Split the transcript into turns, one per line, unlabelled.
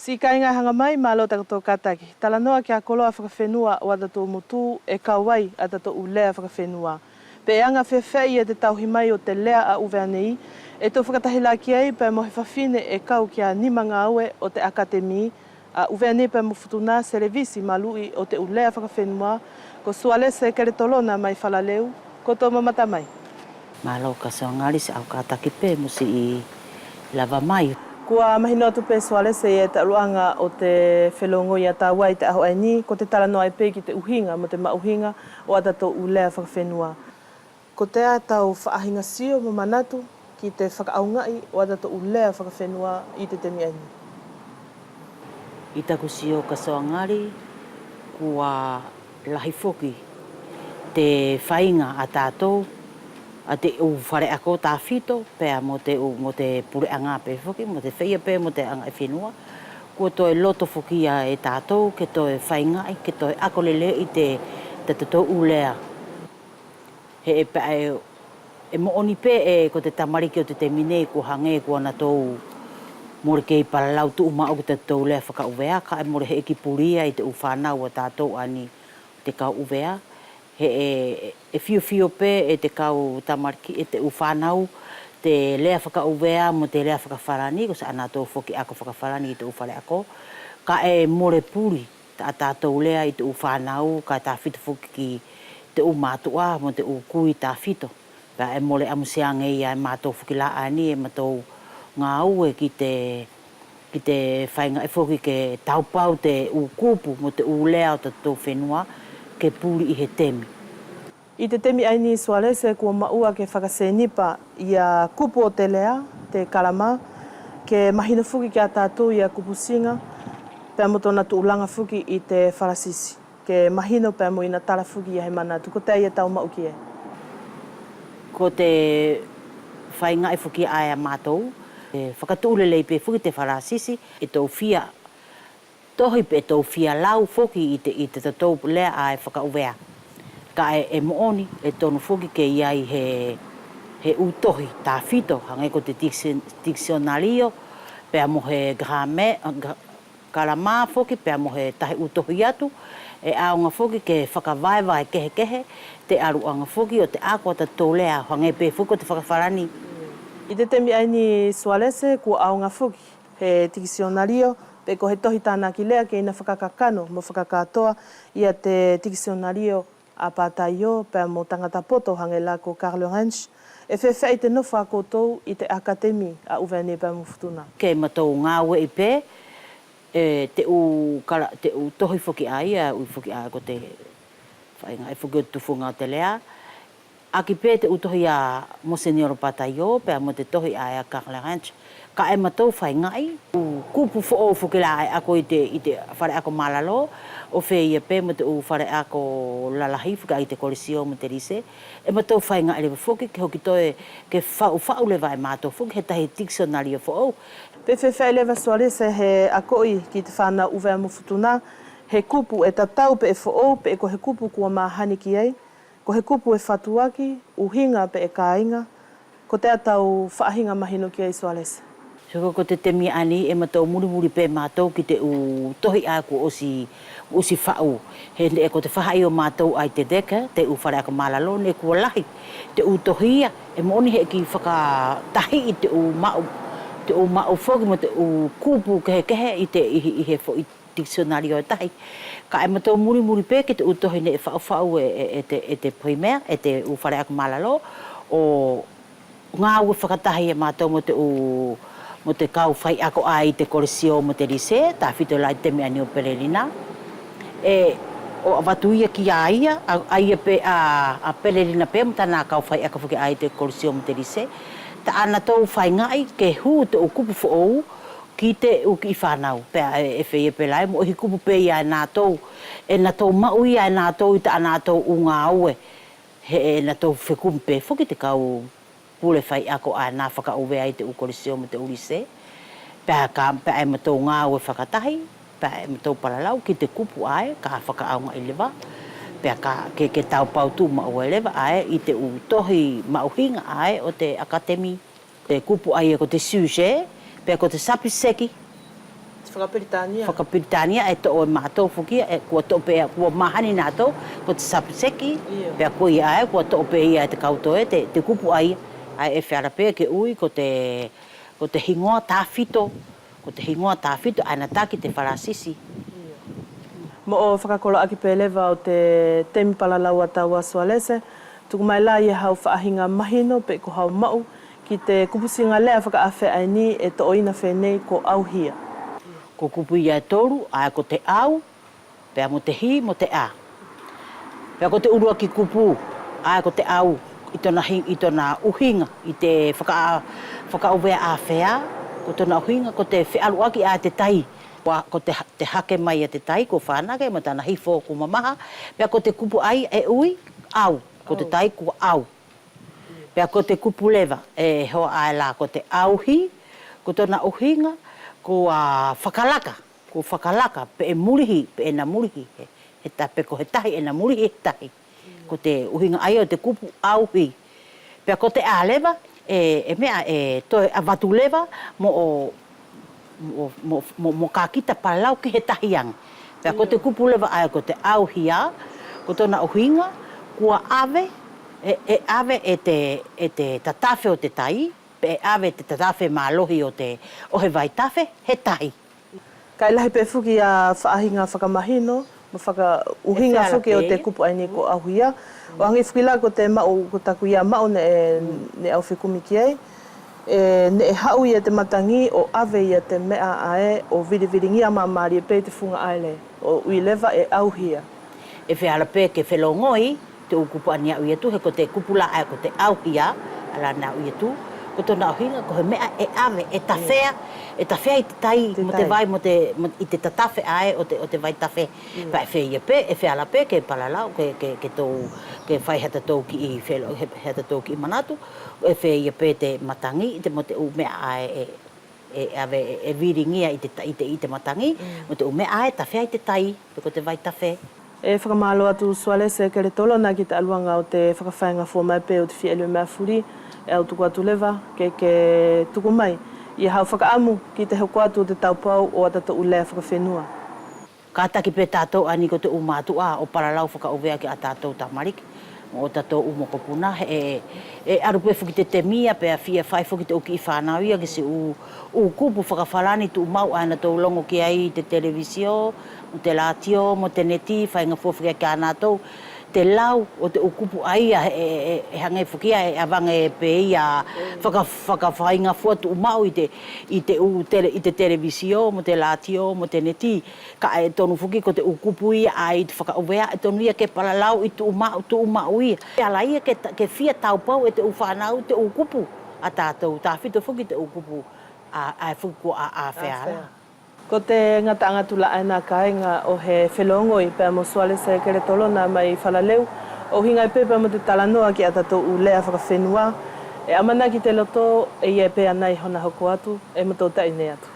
Si kainga hanga mai malo tato kataki. Talanoa kia koloa whakawhenua o atato mutu e kauai atato ulea whakawhenua. Pe anga whewhei e te tauhi mai o te lea a Uvea nei, e tō whakatahila ki ei pe mohe whawhine e kau kia nimanga aue o te akademi, a Uvea nei pe mo Futuna serevisi malui o te ulea whakawhenua, ko Sualese Keletolona mai whalaleu, ko tō mamata mai.
Malo Kasoagali se au kataki pe musi I lava mai.
Kua mahino atu pe Sualese e te aruanga o te whelongo I a tāwai te aho ai ni, ko te talanoa e pe ki te uhinga mo te mauhinga o atato ulea whakawhenua. Ko te tau whaahinga sio mo manatu ki te whakaaungai o atato ulea whakawhenua I te temi aini.
I taku sio Kasoagali kua lahi foki te whainga a tātou a te u whare ako tā whito pēr mo te pure anga pe foki, mo te whaia pe mo te anga e whenua. Kua toi loto foki a e tātou ke toi whaingai, ke toi ako lele I te tātou ulea. He e pēr e mooni pe e ko te tamariki o te mine ko hange ko ana tōu more kei paralau tu umau ki tātou lea whaka Uvea, ka e more he ki puria I te u whanau a tātou ani te kau Uvea. He e fio pe e te kau tamariki e te u whanau, te lea whaka Uvea mo te lea whaka wharani, ko sa ana tō whoki ako whaka wharani I te u whare ako. Ka e more puri a tātou lea I te u whanau, ka tā whito whoki ki te u mātua mo te u kui tā whito. Ka e more amuseange I a mātou whoki la ani e mātou ngā ue ki te whainga e whoki ke taupau te u kupu mo te u lea o tātou whenua ke puri I he temi.
I te temi aini Sualese kua maua ke whakasenipa I a kupu o te lea, te kalama, ke mahina whuki ki a tātou I a kupu singa, pēr mo tōna tuulanga whuki I te wharasisi, ke mahino pēr mo ina tala whuki I he manatu, ko te ia tau mau ki e.
Ko te whainga e whuki ai a mātou, whakatuulelei pe whuki te wharasisi, e tō whia, tohi pe tō whia lau whuki I te tātou lea ai whaka Uvea. Ka e mooni e tonu whuki ke iai he utohi tā whito, hangai ko te diccionario, pēr mo he kalama whuki, pēr mo he tahi utohi atu, e aunga whuki ke whakawaiwai kehe, te aruanga whuki o te ako tātou lea, hangai pe whuki o te whakawharani.
I te temi aini Sualese kua aunga whuki, he diccionario, pe ko he tohi tāna ki lea ke ina whakakakano mo whakakatoa I a te diccionario a pātaio pēr mo tangata poto hange la ko Carlo Ranch, e whewhai te nofa koutou I te akademi a Uvea nei pēr mo Futuna.
Ke matou ngā ue I pē, te u tohi whuki ai, ui whuki ai ko te whainga e whuki o tufunga o te lea. Aki pē te utohi a Monsignor Pātaio, pēr mo te tohi ai a Carlo Ranch, ka e matou whaingai, u kupu who whuki la ai ako I te whare ako malalo, o whea pē mo te u whare ako lalahi, whuka I te korisio mo te rise, e matou whaingai lewa whuki, ke hoki toe ke whau lewa e mātou whuki, he tahi diccionario who.
Pe whewhai lewa Sualese he akoi ki te whāna Uvea mo Futuna, he kupu e tatau pe e who, pe e ko he kupu kua mahani ki ei, ko he kupu e whatuaki, uhinga pe e kāinga, ko te atau whaahinga mahino ki ei Sualese.
Ko te temi ani e matou muri pe mātou ki te u tohi ai ko osi whau. He e ko te whahai o mātou ai te deka, te u whare ako malalo, ne kua lahi. Te u tohia, e moni he ki whakatahi I te u mau whoki mo te u kupu kehe I he diccionario e tahi. Ka e matou muri pe ki te u tohi ne e whau e te primaire, e te u whare ako malalo, o ngā ue whakatahi e mātou mo te kau whai ako ai te korisio mo te rise, tā whito lai temi ani o Pererina. O awatuia ki a ia, aia pe a Pererina pe, mo tāna kau whai ako whuki ai te korisio mo te rise. Ta ana tau whai ngai ke hu te o kupu whoou ki te uki I whanau. Pea e whea pe lai, mo hi kupu pe ia e nā tau. E nā tau mau ia e nā tau I ta anā tau u ngā aue. He nā tau whekumpe, whuki te kau pule whai ako a nā whaka Uvea I te ukorisio mo te urise. Pea e matou ngā ue whakatahi, pea e matou paralau ki te kupu ai, ka whakaaunga I lewa. Pea ke tau pautu maua lewa ai, I te u tohi mauhinga ai o te akademi. Te kupu ai ko te suje, pea ko te sapiseki,
Whakapiritania.
Whakapiritania e to o mātou whukia, e kua to pēa, kua mahani nātou, ko te sapseki, pēa kua i ae, kua to pēa i ae te kautoe, te kupu ai, ai e whiara pēa ke ui, ko te hingoa tāwhito, aina taki te wharasisi.
Mo o whakakolo aki pēlewa o te temi palalau a taua Sualese, tuku mai la i hau whaahinga mahino pe ko hau mau, ki te kupusinga lea whakaafe ai ni e to oina whenei ko auhia.
Ko kupu ia e toru, ai ko te au, pēa mo te hi, mo te a. Pēa ko te urua ki kupu, ai ko te au, i tona uhinga, i te whakauvea a whea, ko tona uhinga, ko te whialu aki a te tai, ko te hake mai a te tai, ko whanake, ma tana hifo ko mamaha, pēa ko te kupu ai e ui, au, ko te tai ko au. Pēa ko te kupu lewa, e hoa ai la, ko te auhi, ko tona uhinga, ko whakalaka, pe e murihi, pe e na murihi, pe ko he tahi, e na murihi he tahi. Ko te uhinga ai o te kupu auhi. Pea ko te ālewa, e mea e toi a watu lewa, mo ka kita palau ki he tahiang. Pea ko te kupu lewa ai ko te auhia, ko tona uhinga, kua ave, ave e te tatawhe o te tai, pe ave te tatawhe mālohi o he vaitawhe, he tahi.
Kai lahi pe fuki a whaahinga whakamahino, ma whakauhinga fuki o te kupu ai ni ko auhia. O hangi fuki la ko te mau, ko taku ia mau ne au whikumi ki ei. Ne e hau ia te matangi o ave ia te mea ae o viriviringia mamari e pe te funga aile. O ui lewa e auhia.
E whiara pe ke whelongoi, te ukupu ani au ia tu, he ko te kupula ai ko te auhia, ala na au ia tu, ko tona auhinga, ko he mea e ave, e tawhea i te tai, mo te vai, i te tatawhe ai o te vai tawhe. Pa e whea pe, e whiara pe ke palalau, ke whai hata tau ki i whelo, hata tau ki i manatu, e whea pe te matangi, mo te umea ai e ave e viringia i te matangi, mo te umea ai tawhea i te tai, pe ko te vai tawhe.
E whakamalo atu Sualese Keletolona ki te aluanga o te whakawhainga fua mai pe o te whielue mea furi, e au tuku atu lewa, ke tuku mai. I hau whakaamu ki te hoko atu te taupau o atato ulea whakawhenua.
Ka taki pe tātou ani ko te umātua o paralau whakauvea ki a tātou tamariki. O tātou umokopuna, e arupe fuki te temia, pe a fia whai fuki te oki i whanauia, ki se u kupu whakawharani tu mau aina tau longo ki ai te televisio, mo te latio, mo te neti, whainga fuawhia ki a nātou. Te lau o te ukupu ai e hangai whukia e awange pe ia whakawhainga fua tu umau i te televisio, mo te latio, mo te neti. Ka e tonu whuki ko te ukupu ia ai te whakauvea, e tonu ia ke palalau i tu umau ia. Ala ia ke fia taupau e te uwhanau te ukupu a tātou. Tā whito whuki te ukupu a whuku a whea.
Ko te ngata angatula aina kainga o he whelongoi pe mo Sualese Keletolona mai whalaleu, o hingai pepe mo te TALANOA ki a tatou ulea whakawhenua, e amana ki te loto e ia pe anai hona hoko atu, e mo tō tainei atu.